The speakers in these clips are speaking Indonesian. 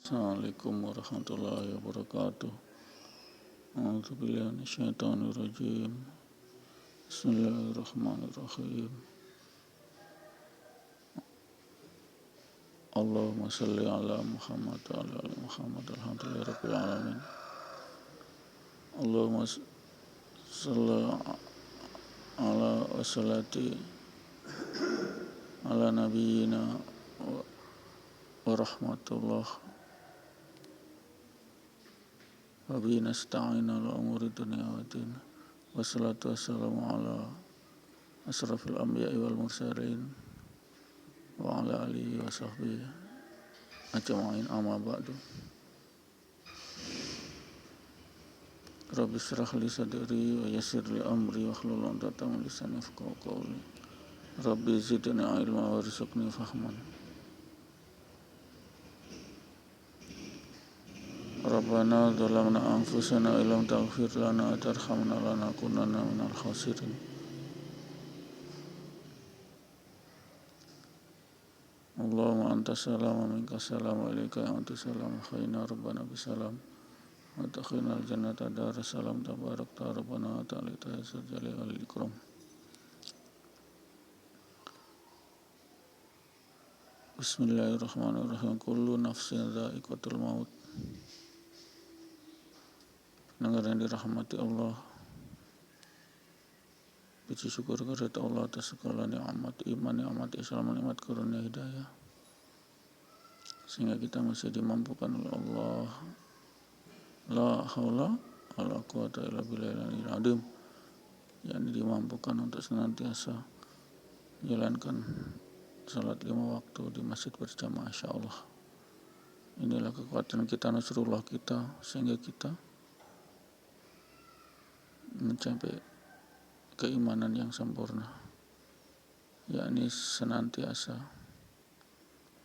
Assalamualaikum warahmatullahi wabarakatuh. A'udzubillahi minasyaitonirrajim. Bismillahirrahmanirrahim. Allahumma shalli ala Muhammad wa ala ali Muhammad alhamdulillahirabbil alamin. Allahumma shalli ala wassalati ala nabiyyina wa rahmatullah wa bihi nasta'inu ala umuri dunya wa din. Wassalatu wassalamu ala asrafil anbiya'i wal mursalin wa ala alihi wa sahbihi ajma'in, amma ba'du. Rabbi shrah li sadri wa yassir li amri wahlul 'uqdatam min lisani yafqahu qawli. Rabbi zidni ilma warzuqni fahman. Rabbana zalamna anfusana illam taghfir lana wa tarhamna lanakunanna minal khasirin. Allahumma anta salam wa minka salam wa ilaika anta salam khayna rabbana bisalam wa takhina al-jannata darussalam tabarakta rabbana wa ta'ala ta'ala jalil al-ikram. Bismillahirrahmanirrahim. Kullu nafsin dha'iqatul maut. Pendengar yang dirahmati Allah, puji syukur kepada Allah atas segala nikmat iman, nikmat Islam, nikmat karunia hidayah, sehingga kita masih dimampukan oleh Allah. La haula wala quwata illa billahil azim, yakni dimampukan untuk senantiasa menjalankan salat 5 waktu di masjid berjamaah, insyaallah. Inilah kekuatan kita, nasrullah kita, sehingga kita mencapai keimanan yang sempurna, yakni senantiasa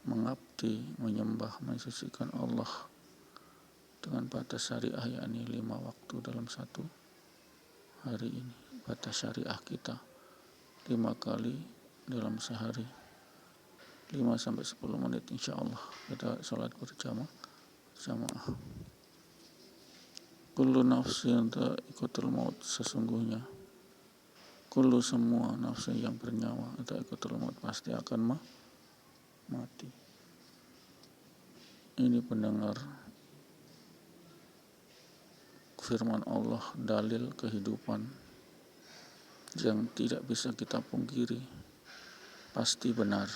mengabdi, menyembah, mensucikan Allah dengan batas syariah, yakni 5 waktu dalam satu hari ini. Batas syariah kita 5 kali dalam sehari, 5-10 menit, insya Allah kita sholat berjamaah. Kullu nafsin dha'iqatul maut, sesungguhnya kullu, semua nafsu yang bernyawa, dha'iqatul maut, pasti akan mati. Ini pendengar firman Allah, dalil kehidupan yang tidak bisa kita pungkiri, pasti benar,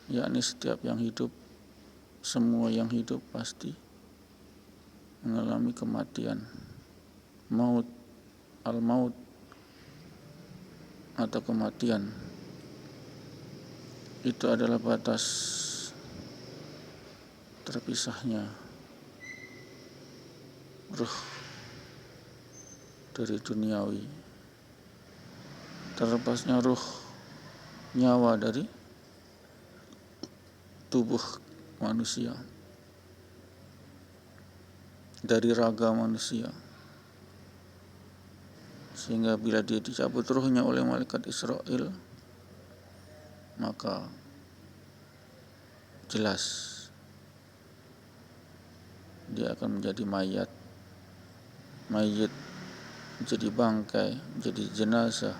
yakni setiap yang hidup, semua yang hidup pasti mengalami kematian, maut, al-maut atau kematian. Itu adalah batas terpisahnya ruh dari duniawi, terlepasnya ruh, nyawa dari tubuh manusia, dari raga manusia, sehingga bila dia dicabut ruhnya oleh malaikat Israel, maka jelas dia akan menjadi mayat, menjadi bangkai, menjadi jenazah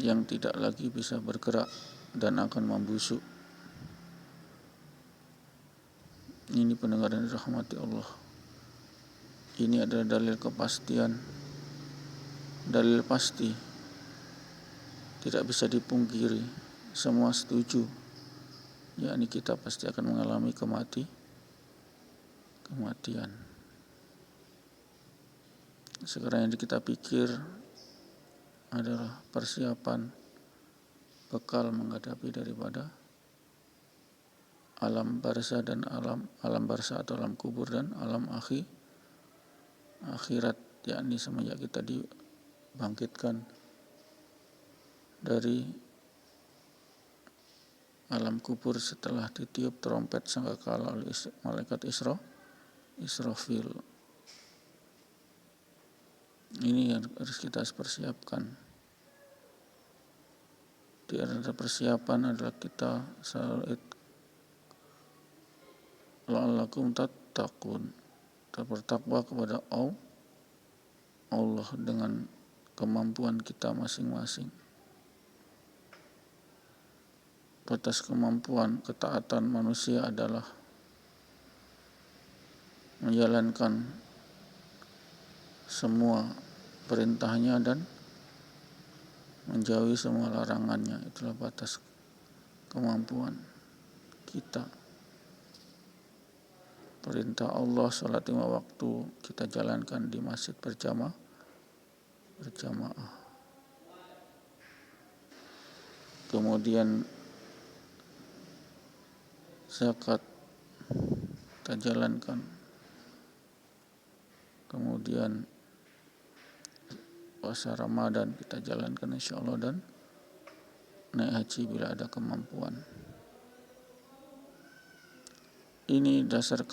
yang tidak lagi bisa bergerak dan akan membusuk. Ini pendengar yang dirahmati Allah, ini adalah dalil kepastian, dalil pasti, tidak bisa dipungkiri, semua setuju, yakni kita pasti akan mengalami kematian. Sekarang yang kita pikir adalah persiapan bekal menghadapi daripada alam barzah dan alam barzah atau alam kubur dan alam akhirat, yakni semenjak kita dibangkitkan dari alam kubur setelah ditiup trompet sangkakala oleh malaikat Israfil. Ini yang harus kita persiapkan. Di antara persiapan adalah kita salat la'allakum tattaqun. Bertakwa kepada Allah dengan kemampuan kita masing-masing. Batas kemampuan ketaatan manusia adalah menjalankan semua perintahnya dan menjauhi semua larangannya. Itulah batas kemampuan kita. Perintah Allah sholat 5 waktu kita jalankan di masjid berjamaah. Kemudian zakat kita jalankan. Kemudian puasa Ramadan kita jalankan insyaallah, dan naik haji bila ada kemampuan. Ini dasar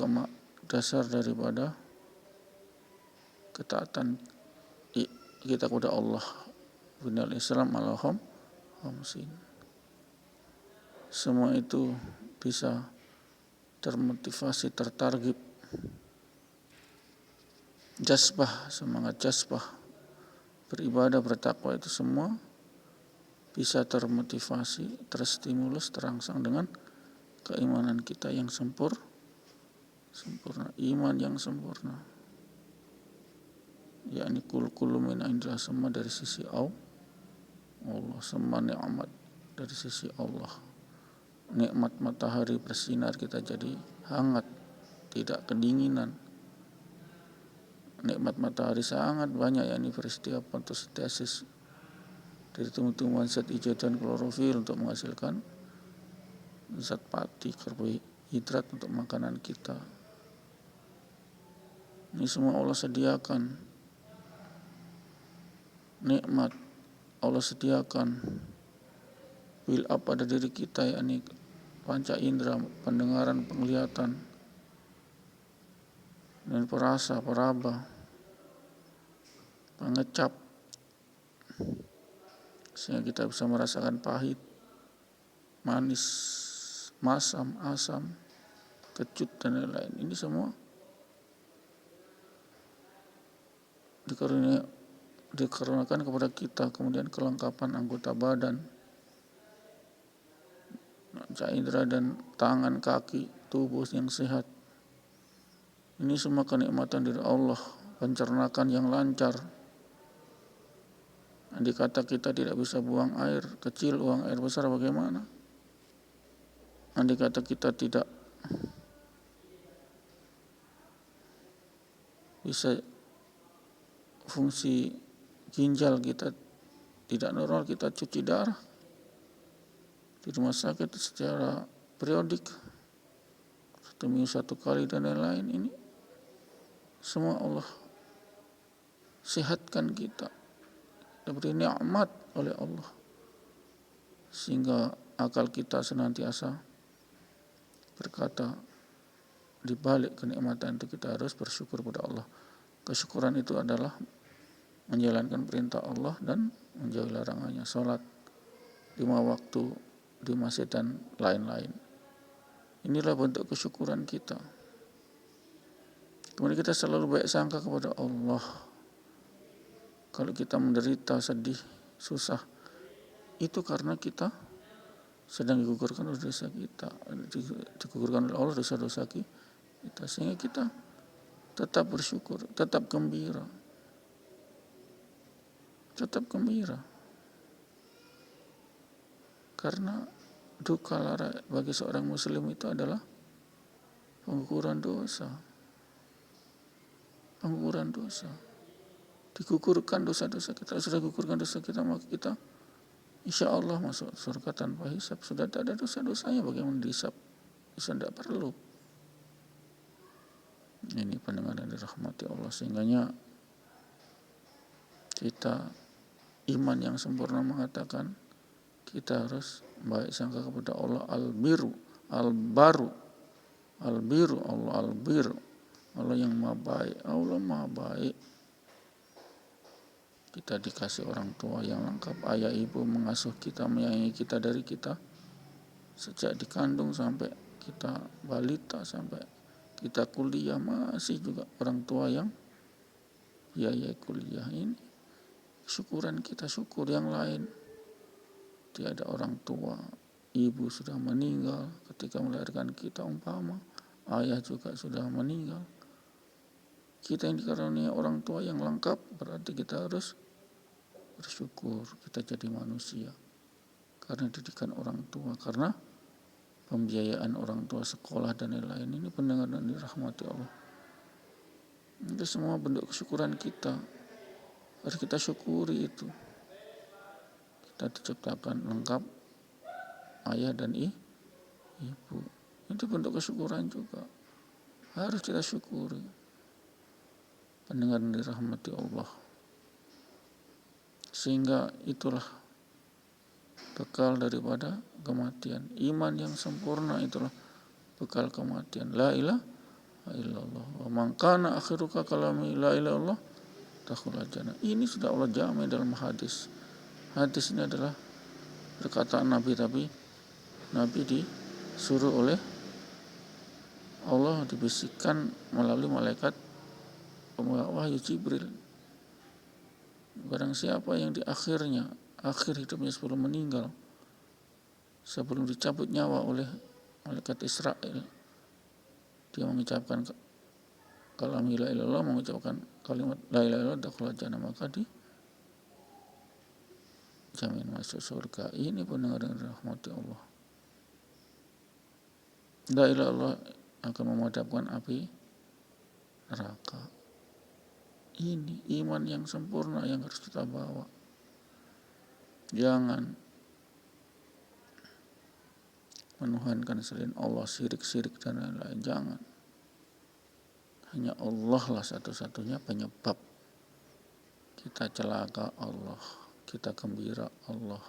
daripada ketaatan kita kepada Allah. Binal Islam ala khamsin. Semua itu bisa termotivasi, tertargib, jazbah, semangat jazbah beribadah, bertakwa, itu semua bisa termotivasi, terstimulus, terangsang dengan keimanan kita yang sempurna, iman yang sempurna. Yakni kullu min indillah, semua dari sisi Allah, semua nikmat dari sisi Allah. Nikmat matahari bersinar kita jadi hangat, tidak kedinginan. Nikmat matahari sangat banyak, yakni peristiwa fotosintesis dari tumbuh-tumbuhan zat hijau dan klorofil untuk menghasilkan zat pati, karbohidrat untuk makanan kita. Ini semua Allah sediakan. Nikmat Allah sediakan build up pada diri kita, yakni panca indera, pendengaran, penglihatan, dan perasa, peraba, pengecap, sehingga kita bisa merasakan pahit, manis, masam, asam, kecut, dan lain-lain. Ini semua dikarenakan kepada kita. Kemudian kelengkapan anggota badan, panca indera dan tangan, kaki, tubuh yang sehat. Ini semua kenikmatan dari Allah. Pencernaan yang lancar. Andai kata kita tidak bisa buang air kecil, buang air besar, bagaimana? Andai kata kita tidak bisa, fungsi ginjal kita tidak normal, kita cuci darah di rumah sakit secara periodik, 1 minggu 1 kali, dan lain-lain. Ini semua Allah sehatkan kita, diberi nikmat oleh Allah, sehingga akal kita senantiasa berkata, di balik kenikmatan itu kita harus bersyukur pada Allah. Kesyukuran itu adalah menjalankan perintah Allah dan menjauhi larangannya. Salat 5 waktu di masjid dan lain-lain. Inilah bentuk kesyukuran kita. Kemudian kita selalu baik sangka kepada Allah. Kalau kita menderita, sedih, susah, itu karena kita sedang digugurkan oleh dosa kita, digugurkan oleh Allah dosa-dosa kita, sehingga kita tetap bersyukur, tetap gembira. Karena duka lara bagi seorang muslim itu adalah pengguguran dosa. Digugurkan dosa-dosa kita. Sudah gugurkan dosa kita, maka kita insya Allah masuk surga tanpa hisab. Sudah tak ada dosa-dosanya, bagaimana dihisab? Bisa tidak perlu. Ini pendengar yang dirahmati Allah, sehingganya kita iman yang sempurna mengatakan kita harus baik sangka kepada Allah. Al-biru, al-baru, al-biru, Allah al-biru, Allah yang maha baik. Allah maha baik. Kita dikasih orang tua yang lengkap, ayah ibu mengasuh kita, menyayangi kita dari kita sejak dikandung sampai kita balita, sampai kita kuliah masih juga orang tua yang biaya kuliah. Ini syukuran kita, syukur yang lain. Tiada orang tua, ibu sudah meninggal ketika melahirkan kita umpama, ayah juga sudah meninggal. Kita yang dikaruniai orang tua yang lengkap, berarti kita harus bersyukur kita jadi manusia. Karena didikan orang tua, karena pembiayaan orang tua, sekolah dan lain-lain. Ini pendengar dan dirahmati Allah. Itu semua bentuk kesyukuran kita. Harus kita syukuri itu. Kita diciptakan lengkap, ayah dan ibu. Itu bentuk kesyukuran juga. Harus kita syukuri. Pendengar dan dirahmati Allah. Sehingga itulah bekal daripada kematian. Iman yang sempurna itulah bekal kematian. La ilaha illallah. Wa man kana akhiruka kalami la ilaha illallah dakhulal jannah. Ini sudah Allah jamin dalam hadis. Hadis ini adalah perkataan Nabi, tapi Nabi disuruh oleh Allah, dibisikkan melalui malaikat wahyu Jibril. Barang siapa yang di akhir hidupnya sebelum meninggal, sebelum dicabut nyawa oleh malaikat Israel, dia mengucapkan kalam la ilaha illallah, mengucapkan kalimat la ilaha illallah dakhulal jannah, maka dijamin masuk surga. Ini pendengar yang dirahmati Allah. La ilaha illallah akan memadamkan api neraka. Ini iman yang sempurna yang harus kita bawa. Jangan menuhankan selain Allah, syirik-syirik dan lain-lain. Jangan. Hanya Allah lah satu-satunya penyebab. Kita celaka Allah, kita gembira Allah.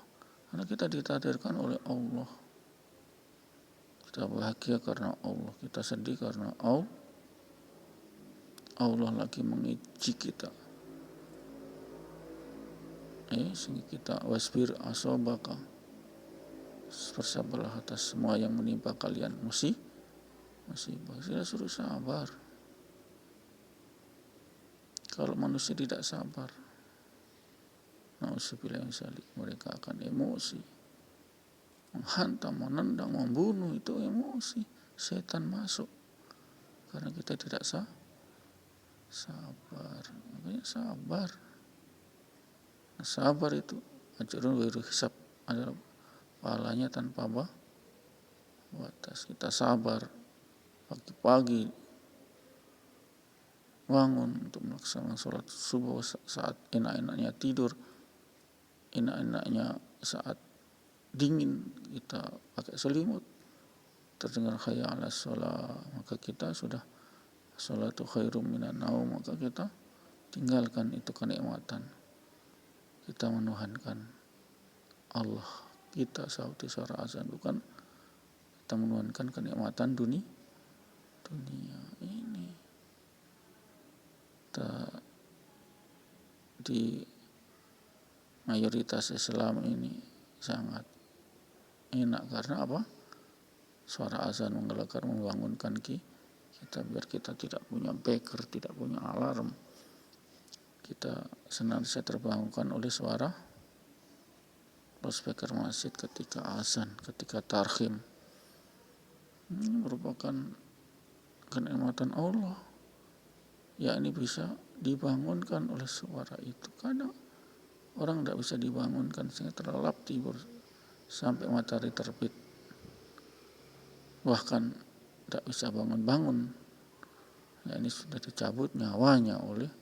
Karena kita ditakdirkan oleh Allah. Kita bahagia karena Allah, kita sedih karena Allah lagi menguji kita. Sehingga kita wasbir asobaka, bersabarlah atas semua yang menimpa kalian, musibah. Saya suruh sabar. Kalau manusia tidak sabar, na'udzubillah mereka akan emosi, menghantam, menendang, membunuh. Itu emosi, setan masuk karena kita tidak sabar. Makanya sabar. Sabar itu ajrun ghairu hisab, adalah pahalanya tanpa batas. Kita sabar pagi-pagi bangun untuk melaksanakan sholat subuh saat enak-enaknya tidur, enak-enaknya saat dingin kita pakai selimut, terdengar hayya 'alas shalah, maka kita sudah sholatu khairum minan naum, maka kita tinggalkan itu kenikmatan. Kita menuhankan Allah, kita sauti suara azan, bukan kita menuhankan kenikmatan dunia ini. Kita di mayoritas Islam ini sangat enak karena apa? Suara azan menggelegar, membangunkan kita biar kita tidak punya beker, tidak punya alarm. Kita senantiasa terbangunkan oleh suara loudspeaker masjid ketika azan, ketika tarhim. Ini merupakan kenikmatan Allah, yakni bisa dibangunkan oleh suara itu. Kadang orang tidak bisa dibangunkan sehingga terlelap tidur sampai matahari terbit, bahkan tidak bisa bangun-bangun. Ini sudah dicabut nyawanya oleh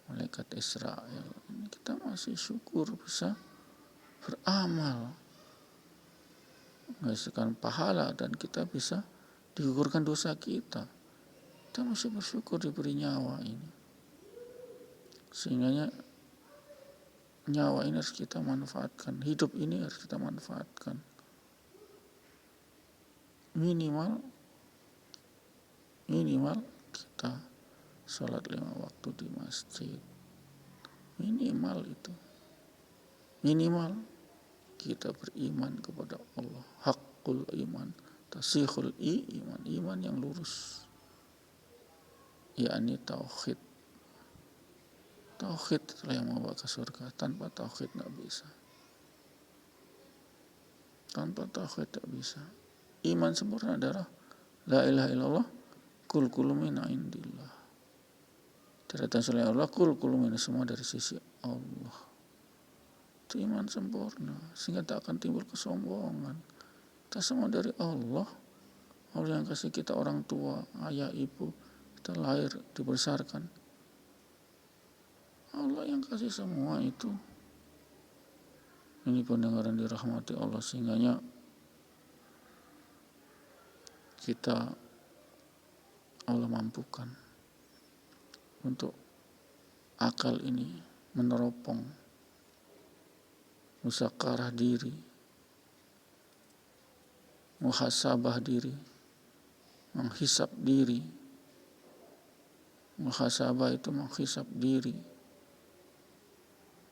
malaikat Israel. Ini kita masih syukur bisa beramal, menghasilkan pahala, dan kita bisa digugurkan dosa kita. Kita masih bersyukur diberi nyawa ini. Sehingga nyawa ini harus kita manfaatkan, hidup ini harus kita manfaatkan. Minimal kita sholat 5 waktu di masjid. Minimal itu. Minimal kita beriman kepada Allah. Haqqul iman, tasihul iman, iman yang lurus. yakni tauhid. Tauhid itulah yang membawa ke surga. Tanpa tauhid tidak bisa. Tanpa tauhid tidak bisa. Iman sempurna adalah la ilaha illallah kul min indillah. Tidak ada selain Allah, kul min, semua dari sisi Allah. Itu iman sempurna, sehingga tak akan timbul kesombongan. Kita semua dari Allah. Allah yang kasih kita orang tua, ayah, ibu, kita lahir, dibesarkan. Allah yang kasih semua itu. Ini pendengaran dirahmati Allah, sehingga kita Allah mampukan untuk akal ini meneropong musakarah diri, muhasabah diri, menghisap diri. Muhasabah itu menghisap diri.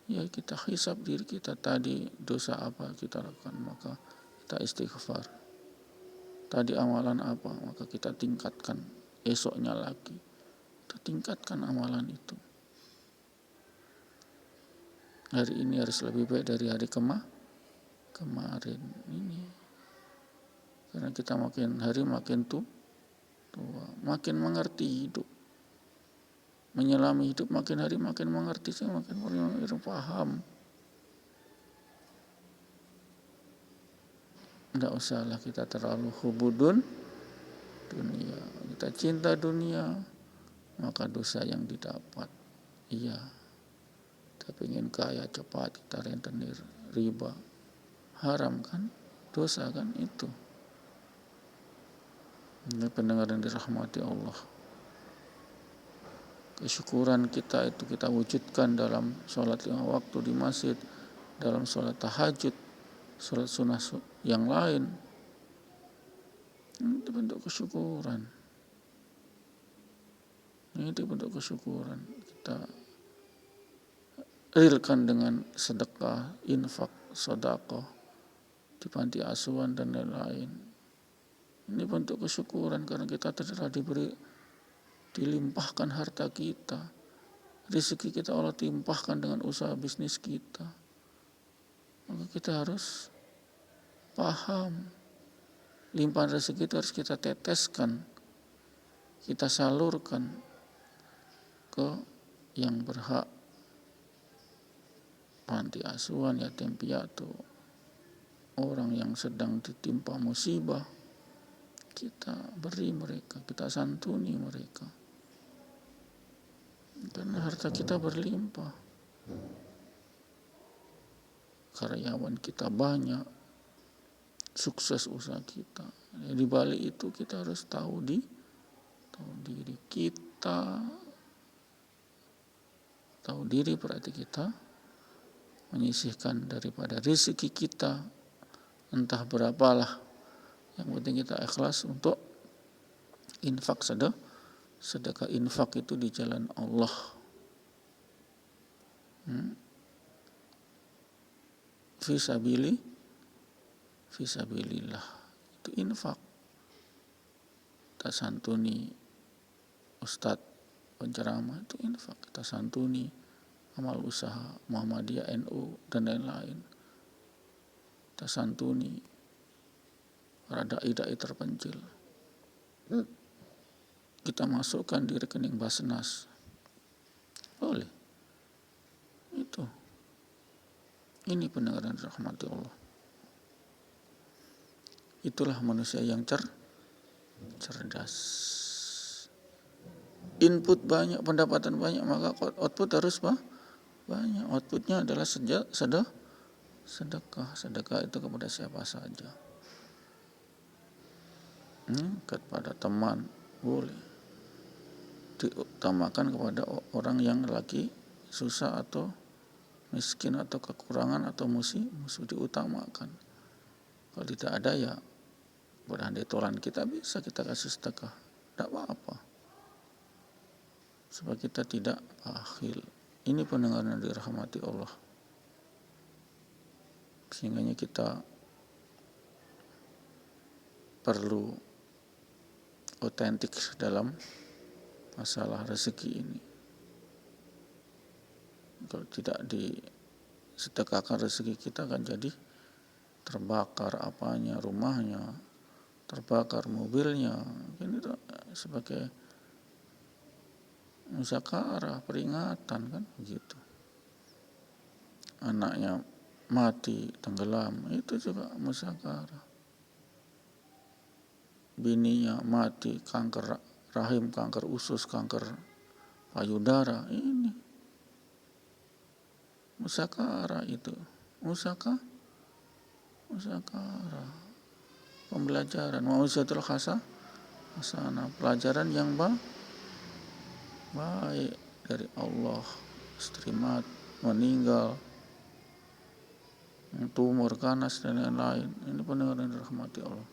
Ya, kita hisap diri kita tadi, dosa apa kita lakukan, maka kita istighfar. Tadi amalan apa, maka kita tingkatkan esoknya lagi. Kita tingkatkan amalan itu. Hari ini harus lebih baik dari hari kemarin ini. Karena kita makin hari makin tua, makin mengerti hidup. Menyelami hidup makin hari makin mengerti, makin paham. Tidak usahlah kita terlalu hubudun dunia. Kita cinta dunia, maka dosa yang didapat. Iya, kita ingin kaya cepat, kita rentenir riba. Haram kan? Dosa kan itu. Ini pendengar yang dirahmati Allah. Kesyukuran kita itu kita wujudkan dalam sholat 5 waktu di masjid, dalam sholat tahajud, sholat sunnah yang lain. Itu bentuk kesyukuran. Itu bentuk kesyukuran. Kita realkan dengan sedekah, infak, sedekah di panti asuhan dan lain-lain. Ini bentuk kesyukuran karena kita telah dilimpahkan harta kita. Rezeki kita Allah timpahkan dengan usaha bisnis kita. Maka kita harus paham, limpahan rezeki itu harus kita teteskan, kita salurkan ke yang berhak. Panti asuhan, yatim piatu, orang yang sedang ditimpa musibah, kita beri mereka, kita santuni mereka. Karena harta kita berlimpah, karyawan kita banyak, sukses usaha kita. Di balik itu kita harus tahu diri kita, tahu diri berarti kita menyisihkan daripada rezeki kita, entah berapalah. Yang penting kita ikhlas untuk infak, sedekah infak itu di jalan Allah. Fisabilillah itu infak. Kita santuni ustadz penceramah itu infak. Kita santuni amal usaha Muhammadiyah, NU dan lain-lain. Kita santuni para dai-dai terpencil. Kita masukkan di rekening Basnas. Boleh. Itu. Ini pendengaran rahmati Allah. Itulah manusia yang cerdas. Input banyak, pendapatan banyak, maka output harus banyak. Outputnya adalah sedekah. Sedekah itu kepada siapa saja. Kepada teman boleh, diutamakan kepada orang yang lagi susah atau miskin atau kekurangan atau musuh diutamakan. Kalau tidak ada ya berandai tolan kita bisa kita kasih sedekah, tidak apa-apa, sebab kita tidak bakhil. Ini pendengaran yang dirahmati Allah, sehingga kita perlu otentik dalam masalah rezeki ini. Kalau tidak disedekahkan rezeki kita akan jadi terbakar apanya, rumahnya, terbakar mobilnya. Ini sebagai muzakarah, peringatan kan begitu. Anaknya mati, tenggelam, itu juga muzakarah. Bininya mati, kanker rahim, kanker usus, kanker payudara, ini muzakarah itu. Muzakarah, pembelajaran, mau'izatul hasanah, pelajaran yang baik dari Allah. Istri meninggal, tumor ganas dan lain-lain. Ini pendengar yang dirahmati Allah.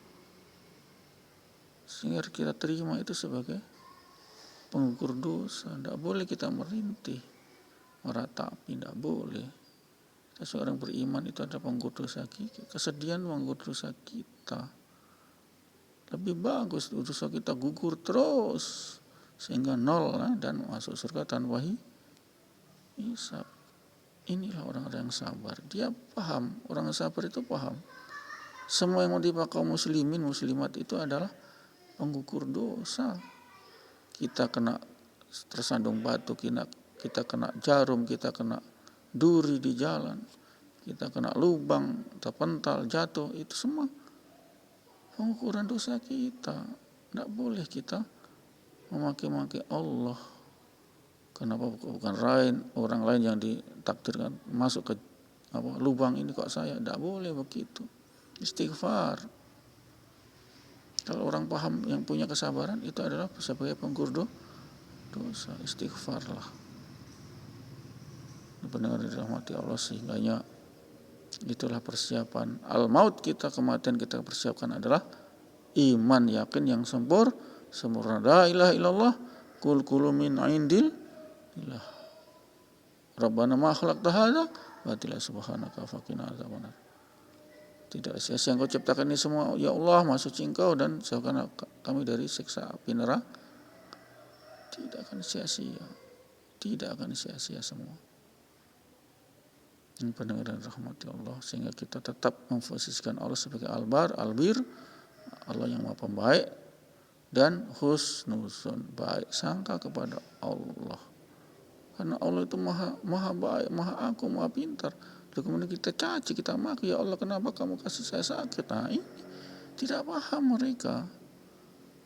Sehingga kita terima itu sebagai pengukur dosa. Tidak boleh kita merintih, meratapi, tidak boleh. Kita seorang beriman itu adalah pengukur dosa kita. Kesedihan pengukur dosa kita. Lebih bagus dosa kita gugur terus sehingga nol dan masuk surga tanpa hisab. Inilah orang-orang yang sabar. Dia paham, orang yang sabar itu paham. Semua yang menimpa kaum muslimin, muslimat itu adalah pengukur dosa. Kita kena tersandung batu, kita kena jarum, kita kena duri di jalan, kita kena lubang, terpental, jatuh, itu semua pengukuran dosa kita. Tidak boleh kita memaki-maki Allah. Kenapa bukan orang lain yang ditakdirkan masuk ke lubang ini kok saya? Tidak boleh begitu. Istighfar. Kalau orang paham yang punya kesabaran itu adalah sebagai pengukur dosa. Istighfarlah. Benar dirahmati Allah, sehingga itulah persiapan al-maut kita, kematian kita persiapkan adalah iman yakin yang sempurna. La ilaha illallah, kul min indillah. Rabbana ma khalaqta hadza batila subhanaka faqina adzabannar. Tidak sia-sia Engkau ciptakan ini semua, ya Allah, maha suci Engkau dan jauhkan kami dari siksa api neraka. Tidak akan sia-sia. Tidak akan sia-sia semua. Ini pendengar dan rahmati Allah, sehingga kita tetap memposisikan Allah sebagai Al-Bar, Al-Bir, Allah yang maha pembaik, dan husnuzon, baik sangka kepada Allah. Karena Allah itu maha baik, maha agung, maha pintar. Lalu kemudian kita caci, kita maki, ya Allah kenapa kamu kasih saya sakit? Nah ini tidak paham mereka.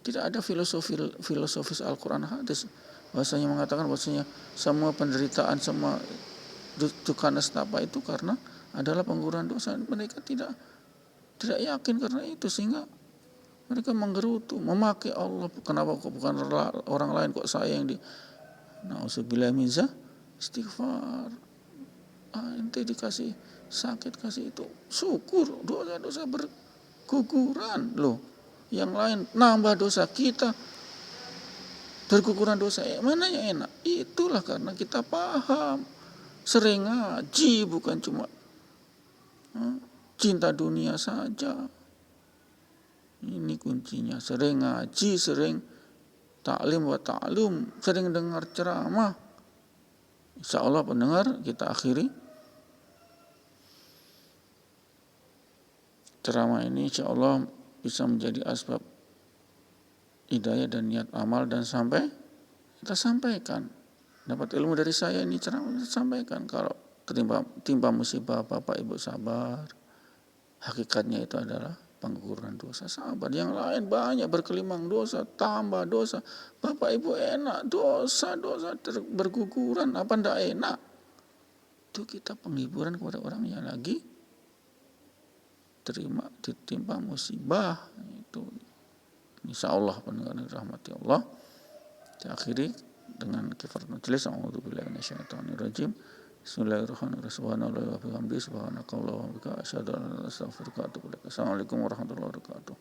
Tidak ada filosofis Al-Quran hadis. Bahasanya mengatakan bahasanya semua penderitaan, semua duka nestapa itu karena adalah pengguguran dosa. Mereka tidak yakin karena itu, sehingga mereka menggerutu, memaki Allah. Kenapa kok bukan orang lain, kok saya yang na'udzubillah min dzalik. Istighfar. Ente dikasih sakit, kasih itu, syukur, dosa-dosa berguguran loh. Yang lain nambah dosa, kita berguguran dosa. Mana yang enak? Itulah karena kita paham, sering ngaji, bukan cuma cinta dunia saja. Ini kuncinya, sering ngaji, sering taklim wa ta'lum, sering dengar ceramah. Insya Allah pendengar, kita akhiri ceramah ini, insya Allah bisa menjadi asbab hidayah dan niat amal, dan sampai kita sampaikan. Dapat ilmu dari saya ini ceramah, kita sampaikan. Kalau timpa musibah, Bapak Ibu sabar. Hakikatnya itu adalah pengguguran dosa, sabar. Yang lain banyak berkelimang dosa, tambah dosa. Bapak Ibu enak, dosa berguguran, apa ndak enak? Itu kita penghiburan kepada orang yang lagi ditimpa musibah. Itu insya Allah pendengar rahmati Allah. Kita akhiri dengan kifaratul majelis. A'udzubillahi minasyaitonirrajim. Bismillahirrahmanirrahim. Subhanallahi wa bihamdihi, subhanakallahumma wa bihamdika, asyhadu an la ilaha illa anta, astaghfiruka wa atubu ilaik. Assalamualaikum warahmatullahi wabarakatuh.